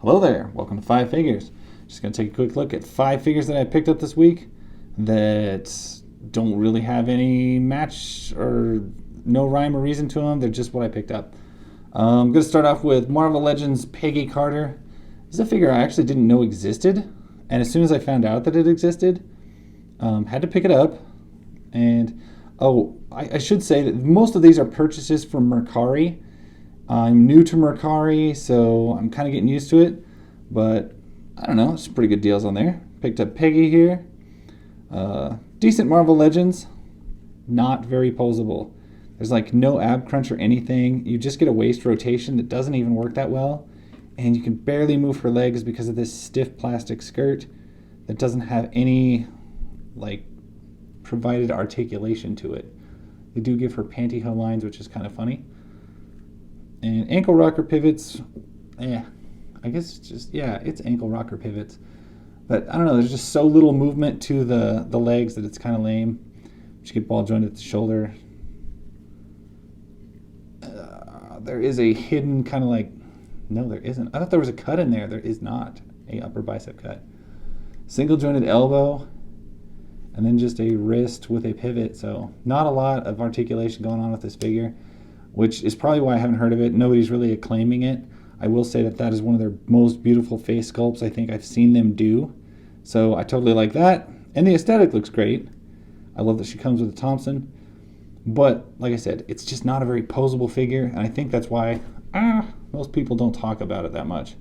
Hello there, welcome to 5 Figures. Just going to take a quick look at 5 figures that I picked up this week that don't really have any match or no rhyme or reason to them. They're just what I picked up. I'm going to start off with Marvel Legends Peggy Carter. This is a figure I actually didn't know existed, and as soon as I found out that it existed, had to pick it up. And I should say that most of these are purchases from Mercari. I'm new to Mercari, so I'm kind of getting used to it, but I don't know, it's pretty good deals on there. Picked up Peggy here. Decent Marvel Legends, not very posable. There's like no ab crunch or anything. You just get a waist rotation that doesn't even work that well, and you can barely move her legs because of this stiff plastic skirt that doesn't have any like provided articulation to it. They do give her pantyhose lines, which is kind of funny. And ankle rocker pivots, I guess it's ankle rocker pivots. But I don't know, there's just so little movement to the legs that it's kind of lame. You get ball jointed at the shoulder. There is a hidden kind of like, no there isn't. I thought there was a cut in there. There is not a upper bicep cut. Single jointed elbow, and then just a wrist with a pivot. So not a lot of articulation going on with this figure, which is probably why I haven't heard of it. Nobody's really acclaiming it. I will say that is one of their most beautiful face sculpts I think I've seen them do. So I totally like that. And the aesthetic looks great. I love that she comes with a Thompson. But like I said, it's just not a very posable figure. And I think that's why most people don't talk about it that much.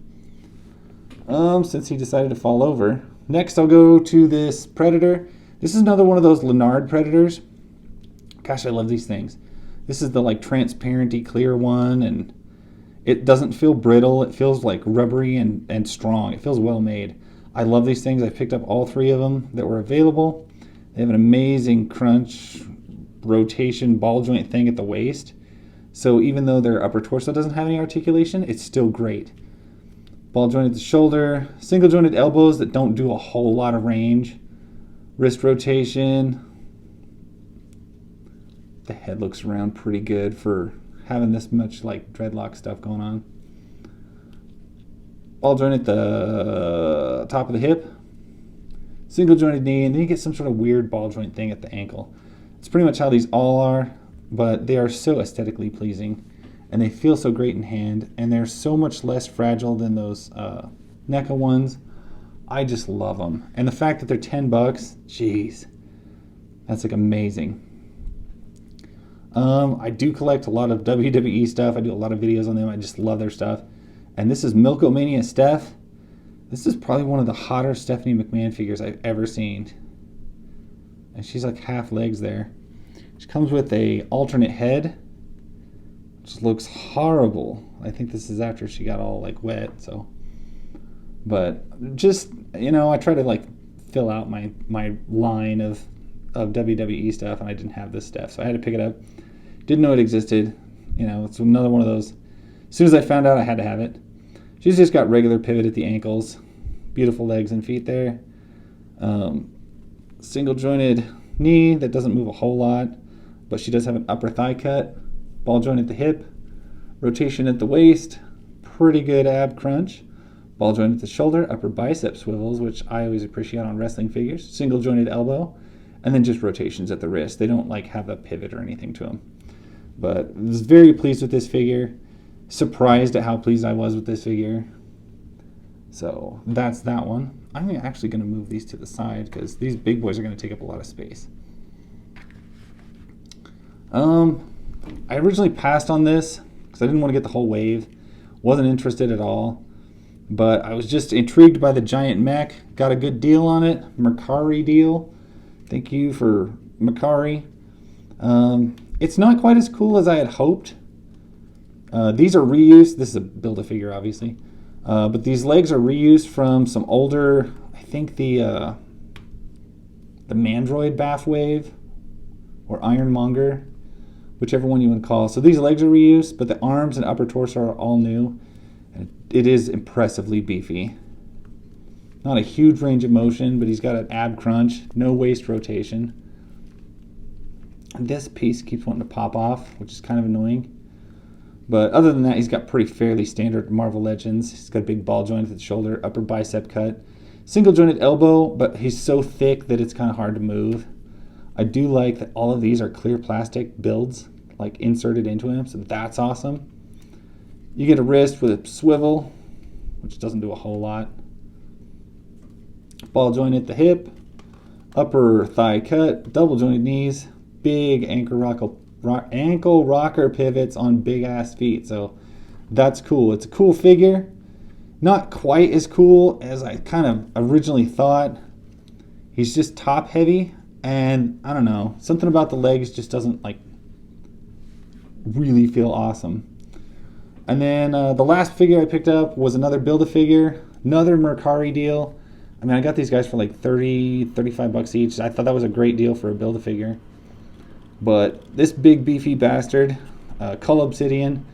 Since he decided to fall over. Next I'll go to this Predator. This is another one of those Leonard Predators. Gosh, I love these things. This is the like transparency clear one, and it doesn't feel brittle. It feels like rubbery and strong. It feels well made. I love these things. I picked up all 3 of them that were available. They have an amazing crunch, rotation, ball joint thing at the waist. So even though their upper torso doesn't have any articulation, it's still great. Ball joint at the shoulder, single jointed elbows that don't do a whole lot of range. Wrist rotation. The head looks around pretty good for having this much like dreadlock stuff going on. Ball joint at the top of the hip. Single jointed knee, and then you get some sort of weird ball joint thing at the ankle. It's pretty much how these all are, but they are so aesthetically pleasing, and they feel so great in hand, and they're so much less fragile than those NECA ones. I just love them. And the fact that they're $10, jeez, that's like amazing. I do collect a lot of WWE stuff. I do a lot of videos on them. I just love their stuff. And this is Milkomania Steph. This is probably one of the hotter Stephanie McMahon figures I've ever seen. And she's like half legs there. She comes with a alternate head, which looks horrible. I think this is after she got all like wet. So, but just, I try to like fill out my line of WWE stuff, and I didn't have this stuff, so I had to pick it up. Didn't know it existed. It's another one of those. As soon as I found out, I had to have it. She's just got regular pivot at the ankles, beautiful legs and feet there. Single jointed knee that doesn't move a whole lot, but she does have an upper thigh cut. Ball joint at the hip, rotation at the waist, pretty good ab crunch. Ball joint at the shoulder, upper bicep swivels, which I always appreciate on wrestling figures. Single jointed elbow. And then just rotations at the wrist. They don't like have a pivot or anything to them. But I was very pleased with this figure. Surprised at how pleased I was with this figure. So that's that one. I'm actually going to move these to the side because these big boys are going to take up a lot of space. I originally passed on this because I didn't want to get the whole wave. Wasn't interested at all. But I was just intrigued by the giant mech. Got a good deal on it. Mercari deal. Thank you for Mercari. It's not quite as cool as I had hoped. These are reused. This is a Build-A-Figure, obviously. But these legs are reused from some older, I think the Mandroid Bafs wave or Ironmonger, whichever one you want to call. So these legs are reused, but the arms and upper torso are all new. And it is impressively beefy. Not a huge range of motion, but he's got an ab crunch, no waist rotation. And this piece keeps wanting to pop off, which is kind of annoying. But other than that, he's got pretty fairly standard Marvel Legends. He's got a big ball joint at the shoulder, upper bicep cut, single jointed elbow, but he's so thick that it's kind of hard to move. I do like that all of these are clear plastic builds, like inserted into him, so that's awesome. You get a wrist with a swivel, which doesn't do a whole lot. Ball joint at the hip, upper thigh cut, double jointed knees, big ankle rocker pivots on big ass feet. So that's cool. It's a cool figure. Not quite as cool as I kind of originally thought. He's just top heavy, and I don't know, something about the legs just doesn't like really feel awesome. And then the last figure I picked up was another Build-A-Figure, another Mercari deal. I mean, I got these guys for like 30, 35 bucks each. I thought that was a great deal for a Build-A-Figure. But this big beefy bastard, Cull Obsidian,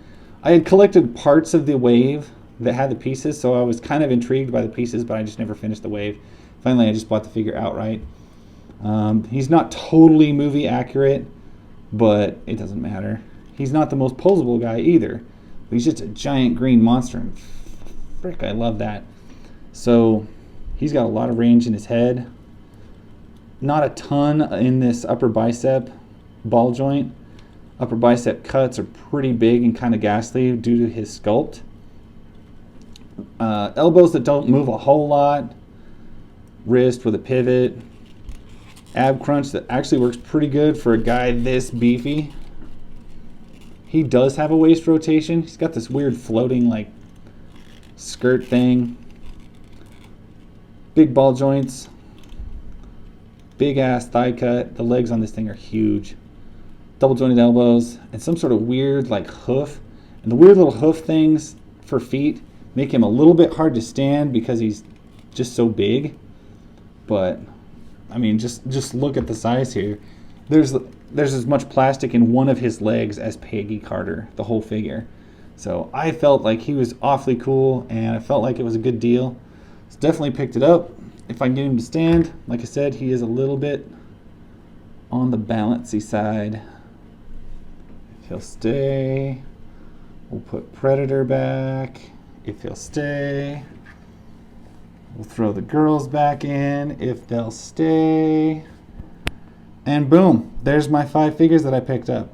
I had collected parts of the wave that had the pieces, so I was kind of intrigued by the pieces, but I just never finished the wave. Finally, I just bought the figure outright. He's not totally movie accurate, but it doesn't matter. He's not the most posable guy either. He's just a giant green monster, and frick, I love that. So he's got a lot of range in his head. Not a ton in this upper bicep ball joint. Upper bicep cuts are pretty big and kind of ghastly due to his sculpt. Elbows that don't move a whole lot. Wrist with a pivot. Ab crunch that actually works pretty good for a guy this beefy. He does have a waist rotation. He's got this weird floating like skirt thing. Big ball joints. Big ass thigh cut. The legs on this thing are huge. Double jointed elbows and some sort of weird like hoof. And the weird little hoof things for feet make him a little bit hard to stand because he's just so big. But I mean, just look at the size here. There's as much plastic in one of his legs as Peggy Carter, the whole figure. So I felt like he was awfully cool, and I felt like it was a good deal. So definitely picked it up. If I can get him to stand, like I said, he is a little bit on the balancy side. If he'll stay, we'll put Predator back. If he'll stay, we'll throw the girls back in if they'll stay. And boom, there's my 5 figures that I picked up.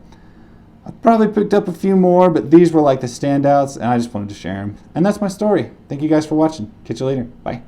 I probably picked up a few more, but these were like the standouts, and I just wanted to share them. And that's my story. Thank you guys for watching. Catch you later. Bye.